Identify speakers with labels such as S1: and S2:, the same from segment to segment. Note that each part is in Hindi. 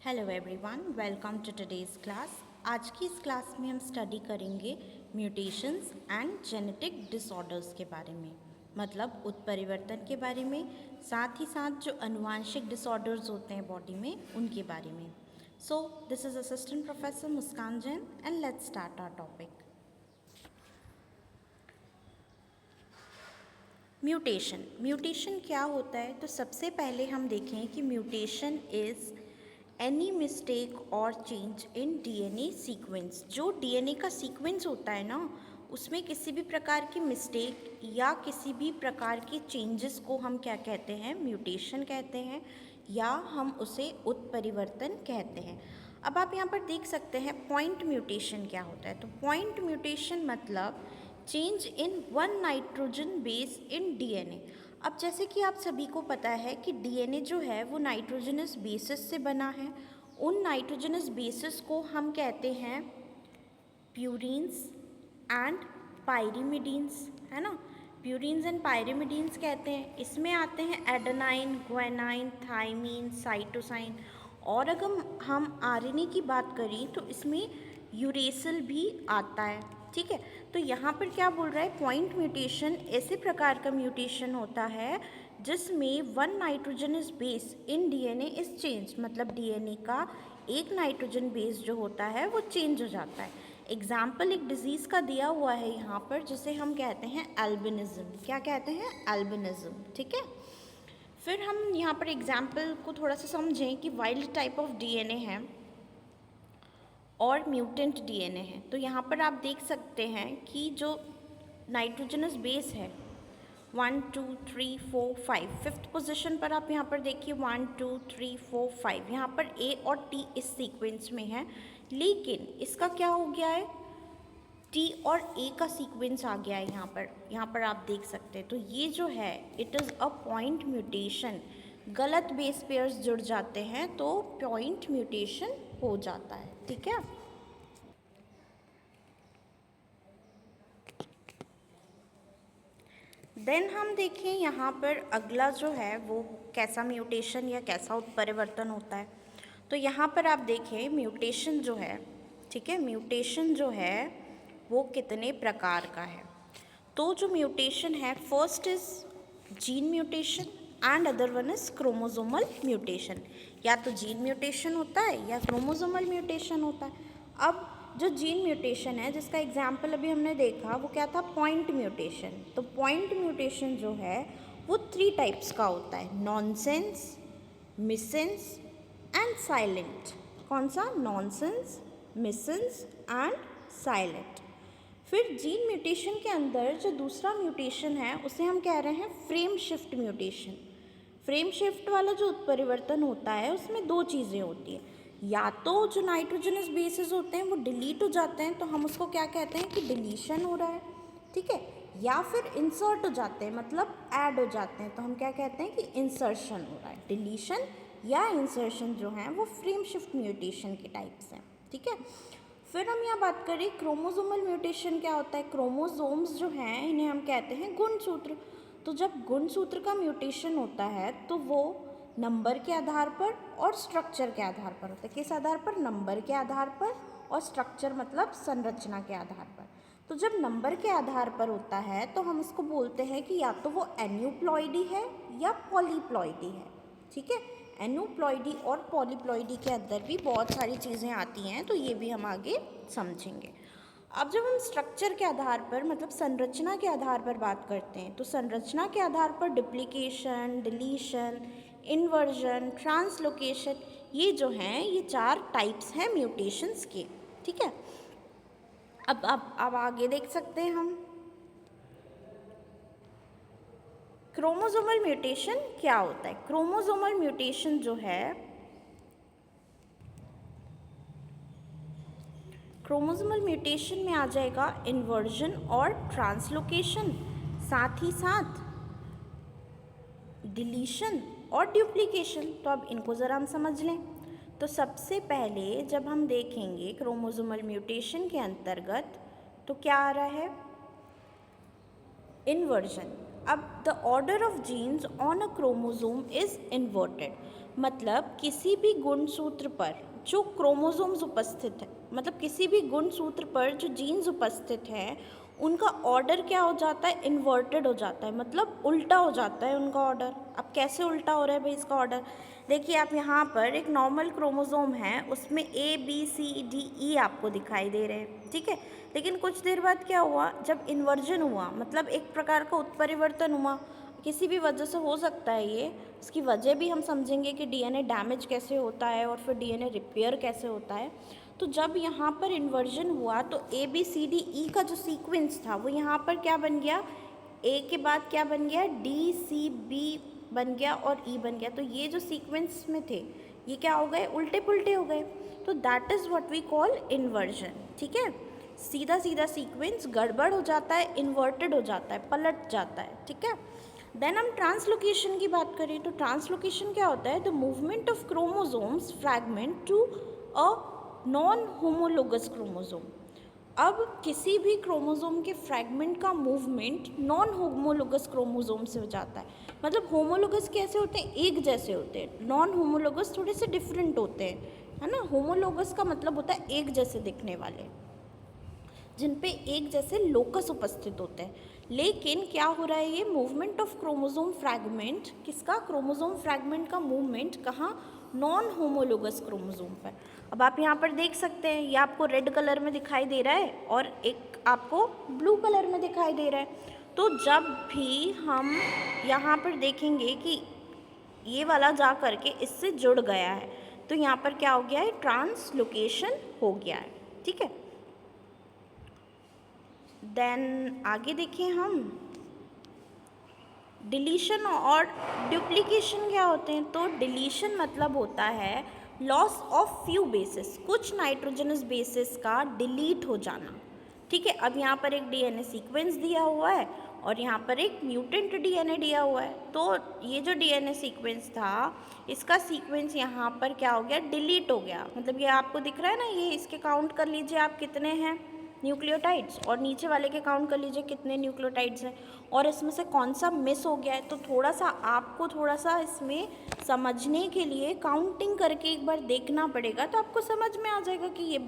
S1: Hello everyone, welcome to today's class. आज की इस क्लास में हम स्टडी करेंगे म्यूटेशंस एंड जेनेटिक डिसऑर्डर्स के बारे में, मतलब उत्परिवर्तन के बारे में, साथ ही साथ जो अनुवांशिक डिसऑर्डर्स होते हैं बॉडी में उनके बारे में। So this is assistant professor Muskan Jain and let's start our topic. Mutation क्या होता है? तो सबसे पहले हम देखें कि म्यूटेशन इज़ एनी मिस्टेक और चेंज इन डीएनए सीक्वेंस। जो डीएनए का सीक्वेंस होता है ना, उसमें किसी भी प्रकार की मिस्टेक या किसी भी प्रकार के चेंजेस को हम क्या कहते हैं? म्यूटेशन कहते हैं, या हम उसे उत्परिवर्तन कहते हैं। अब आप यहाँ पर देख सकते हैं पॉइंट म्यूटेशन क्या होता है। तो पॉइंट म्यूटेशन मतलब change in one nitrogen base in DNA. अब जैसे कि आप सभी को पता है कि डीएनए जो है वो नाइट्रोजनस बेसिस से बना है। उन नाइट्रोजनस बेसिस को हम कहते हैं प्यूरीन्स एंड पायरिमिडीन्स, है ना। प्यूरीन्स एंड पायरिमिडीन्स कहते हैं। इसमें आते हैं एडेनाइन, ग्वानाइन, थाइमीन, साइटोसाइन। और अगर हम आरएनए की बात करें तो इसमें यूरेसिल भी आता है, ठीक है। तो यहाँ पर क्या बोल रहा है? पॉइंट म्यूटेशन ऐसे प्रकार का म्यूटेशन होता है जिसमें one nitrogenous base in DNA is change, मतलब डीएनए का एक नाइट्रोजन बेस जो होता है वो चेंज हो जाता है। एग्जाम्पल एक डिजीज़ का दिया हुआ है यहाँ पर, जिसे हम कहते हैं एल्बिनिज्म। क्या कहते हैं? एल्बिनिज्म, ठीक है। फिर हम यहाँ पर एग्जाम्पल को थोड़ा सा समझें कि वाइल्ड टाइप ऑफ डीएनए है और म्यूटेंट डीएनए है। तो यहाँ पर आप देख सकते हैं कि जो नाइट्रोजनस बेस है 1 2 3 4 5, फिफ्थ पोजीशन पर आप यहाँ पर देखिए 1 2 3 4 5, यहाँ पर ए और टी इस सीक्वेंस में है, लेकिन इसका क्या हो गया है? टी और ए का सीक्वेंस आ गया है यहाँ पर आप देख सकते हैं। तो ये जो है it is a point mutation. गलत बेस पेयर्स जुड़ जाते हैं तो पॉइंट म्यूटेशन हो जाता है, ठीक है। देन हम देखें यहाँ पर अगला जो है वो कैसा म्यूटेशन या कैसा उत्परिवर्तन होता है। तो यहाँ पर आप देखें म्यूटेशन जो है, ठीक है, म्यूटेशन जो है वो कितने प्रकार का है। तो जो म्यूटेशन है, first is gene mutation and other one is chromosomal mutation. या तो जीन म्यूटेशन होता है या क्रोमोसोमल म्यूटेशन होता है। अब जो जीन म्यूटेशन है, जिसका एग्जाम्पल अभी हमने देखा, वो क्या था? Point mutation. तो पॉइंट म्यूटेशन जो है वो 3 टाइप्स का होता है, नॉनसेंस, मिसेंस एंड साइलेंट। कौन सा? Nonsense, missense and silent. फिर जीन म्यूटेशन के अंदर जो दूसरा म्यूटेशन है उसे हम कह रहे हैं frame shift mutation. Frame shift वाला जो उत्परिवर्तन होता है उसमें 2 चीज़ें होती है, या तो जो नाइट्रोजनस बेसिस होते हैं वो डिलीट हो जाते हैं तो हम उसको क्या कहते हैं कि डिलीशन हो रहा है, ठीक है, या फिर इंसर्ट हो जाते हैं मतलब ऐड हो जाते हैं तो हम क्या कहते हैं कि इंसर्शन हो रहा है। डिलीशन या इंसर्शन जो है वो फ्रेम शिफ्ट म्यूटेशन के टाइप्स हैं, ठीक है। फिर हम यहाँ बात करें क्रोमोसोमल म्यूटेशन क्या होता है। क्रोमोसोम्स जो हैं इन्हें हम कहते हैं गुणसूत्र। तो जब गुणसूत्र का म्यूटेशन होता है तो वो नंबर के आधार पर और स्ट्रक्चर के आधार पर होता है। किस आधार पर? नंबर के आधार पर, और स्ट्रक्चर मतलब संरचना के आधार पर। तो जब नंबर के आधार पर होता है तो हम इसको बोलते हैं कि या तो वो एन्यूप्लॉइडी है या पॉलीप्लॉइडी है, ठीक है। एन्यूप्लॉइडी और पॉलीप्लॉइडी के अंदर भी बहुत सारी चीज़ें आती हैं, तो ये भी हम आगे समझेंगे। अब जब हम स्ट्रक्चर के आधार पर मतलब संरचना के आधार पर बात करते हैं, तो संरचना के आधार पर डुप्लीकेशन, डिलीशन, इन्वर्जन, ट्रांसलोकेशन, ये जो हैं ये 4 टाइप्स हैं म्यूटेशंस के, ठीक है। अब आगे देख सकते हैं हम क्रोमोसोमल म्यूटेशन क्या होता है। क्रोमोसोमल म्यूटेशन जो है, क्रोमोसोमल म्यूटेशन में आ जाएगा इन्वर्जन और ट्रांसलोकेशन, साथ ही साथ डिलीशन और डुप्लीकेशन। तो अब इनको ज़रा हम समझ लें। तो सबसे पहले जब हम देखेंगे क्रोमोसोमल म्यूटेशन के अंतर्गत तो क्या आ रहा है? इन्वर्जन। अब the order of genes on a chromosome is inverted, मतलब किसी भी गुणसूत्र पर जो क्रोमोसोम्स उपस्थित है, मतलब किसी भी गुणसूत्र पर जो जीन्स उपस्थित हैं उनका ऑर्डर क्या हो जाता है, इन्वर्टेड हो जाता है, मतलब उल्टा हो जाता है उनका ऑर्डर। अब कैसे उल्टा हो रहा है भाई इसका ऑर्डर? देखिए आप यहाँ पर एक नॉर्मल क्रोमोसोम है, उसमें ABCDE आपको दिखाई दे रहे हैं, ठीक है। लेकिन कुछ देर बाद क्या हुआ, जब इन्वर्जन हुआ, मतलब एक प्रकार का उत्परिवर्तन हुआ, किसी भी वजह से हो सकता है ये, इसकी वजह भी हम समझेंगे कि डीएनए डैमेज कैसे होता है और फिर डीएनए रिपेयर कैसे होता है। तो जब यहाँ पर इन्वर्जन हुआ तो ABCDE का जो सीक्वेंस था वो यहाँ पर क्या बन गया, ए के बाद क्या बन गया, DCB बन गया और E बन गया। तो ये जो सीक्वेंस में थे ये क्या हो गए, उल्टे पुल्टे हो गए। तो that is what we call inversion, ठीक है। सीधा सीधा सीक्वेंस गड़बड़ हो जाता है, इन्वर्टेड हो जाता है, पलट जाता है, ठीक है। देन हम ट्रांसलोकेशन की बात करें तो ट्रांसलोकेशन क्या होता है, the movement of chromosomes fragment to a non homologous chromosome. अब किसी भी क्रोमोसोम के फ्रैगमेंट का मूवमेंट नॉन होमोलोगस क्रोमोसोम से हो जाता है। मतलब होमोलोगस कैसे होते हैं, एक जैसे होते हैं, नॉन होमोलोगस थोड़े से डिफरेंट होते हैं, है ना। होमोलोगस का मतलब होता है एक जैसे दिखने वाले, जिन पे एक जैसे लोकस उपस्थित होते हैं। लेकिन क्या हो रहा है, ये मूवमेंट ऑफ क्रोमोसोम फ्रैगमेंट, किसका, क्रोमोसोम फ्रैगमेंट का मूवमेंट कहाँ, नॉन होमोलोगस क्रोमोसोम पर। अब आप यहाँ पर देख सकते हैं, ये आपको रेड कलर में दिखाई दे रहा है और एक आपको ब्लू कलर में दिखाई दे रहा है। तो जब भी हम यहाँ पर देखेंगे कि ये वाला जा करके इससे जुड़ गया है तो यहाँ पर क्या हो गया है, ट्रांसलोकेशन हो गया है, ठीक है। देन आगे देखें हम, डिलीशन और डुप्लीकेशन क्या होते हैं। तो डिलीशन मतलब होता है लॉस ऑफ फ्यू बेसिस, कुछ नाइट्रोजनस बेसिस का डिलीट हो जाना, ठीक है। अब यहाँ पर एक डीएनए सीक्वेंस दिया हुआ है और यहाँ पर एक म्यूटेंट डीएनए दिया हुआ है। तो ये जो डीएनए सीक्वेंस था इसका सीक्वेंस यहाँ पर क्या हो गया, डिलीट हो गया। मतलब ये आपको दिख रहा है ना, ये इसके काउंट कर लीजिए आप कितने हैं न्यूक्लियोटाइड्स, और नीचे वाले के काउंट कर लीजिए कितने न्यूक्लियोटाइड्स हैं, और इसमें से कौन सा मिस हो गया है। तो थोड़ा सा आपको थोड़ा सा इसमें समझने के लिए काउंटिंग करके एक बार देखना पड़ेगा, तो आपको समझ में आ जाएगा कि ये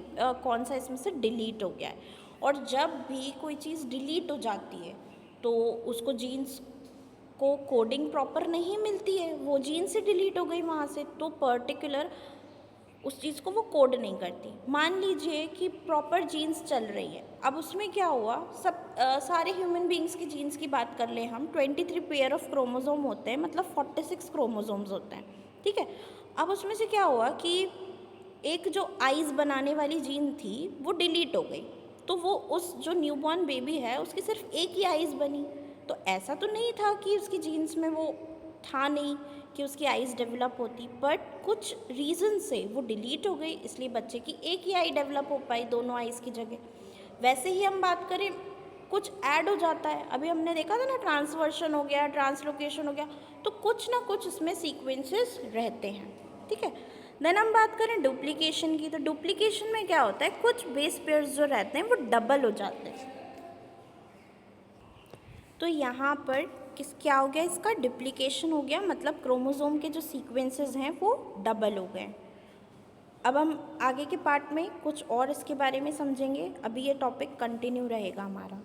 S1: कौन सा इसमें से डिलीट हो गया है। और जब भी कोई चीज़ डिलीट हो जाती है तो उसको जीन्स को कोडिंग प्रॉपर नहीं मिलती है, वो जीन से डिलीट हो गई वहाँ से, तो पर्टिकुलर उस चीज़ को वो कोड नहीं करती। मान लीजिए कि प्रॉपर जीन्स चल रही है, अब उसमें क्या हुआ, सारे ह्यूमन बींग्स की जीन्स की बात कर ले हम, 23 पेयर ऑफ क्रोमोसोम होते हैं, मतलब 46 क्रोमोसोम्स होते हैं, ठीक है। अब उसमें से क्या हुआ कि एक जो आइज़ बनाने वाली जीन थी वो डिलीट हो गई, तो वो उस जो न्यूबॉर्न बेबी है उसकी सिर्फ एक ही आइज़ बनी। तो ऐसा तो नहीं था कि उसकी जीन्स में वो था नहीं कि उसकी आइज़ डेवलप होती, बट कुछ रीज़न से वो डिलीट हो गई, इसलिए बच्चे की एक ही आई डेवलप हो पाई दोनों आइज़ की जगह। वैसे ही हम बात करें, कुछ ऐड हो जाता है, अभी हमने देखा था ना, ट्रांसवर्शन हो गया, ट्रांसलोकेशन हो गया, तो कुछ ना कुछ इसमें सीक्वेंसेस रहते हैं, ठीक है। देन हम बात करें डुप्लीकेशन की, तो डुप्लीकेशन में क्या होता है, कुछ बेस पेयर्स जो रहते हैं वो डबल हो जाते हैं। तो यहाँ पर क्या हो गया, इसका डुप्लीकेशन हो गया, मतलब क्रोमोसोम के जो सीक्वेंसेस हैं वो डबल हो गए। अब हम आगे के पार्ट में कुछ और इसके बारे में समझेंगे, अभी ये टॉपिक कंटिन्यू रहेगा हमारा।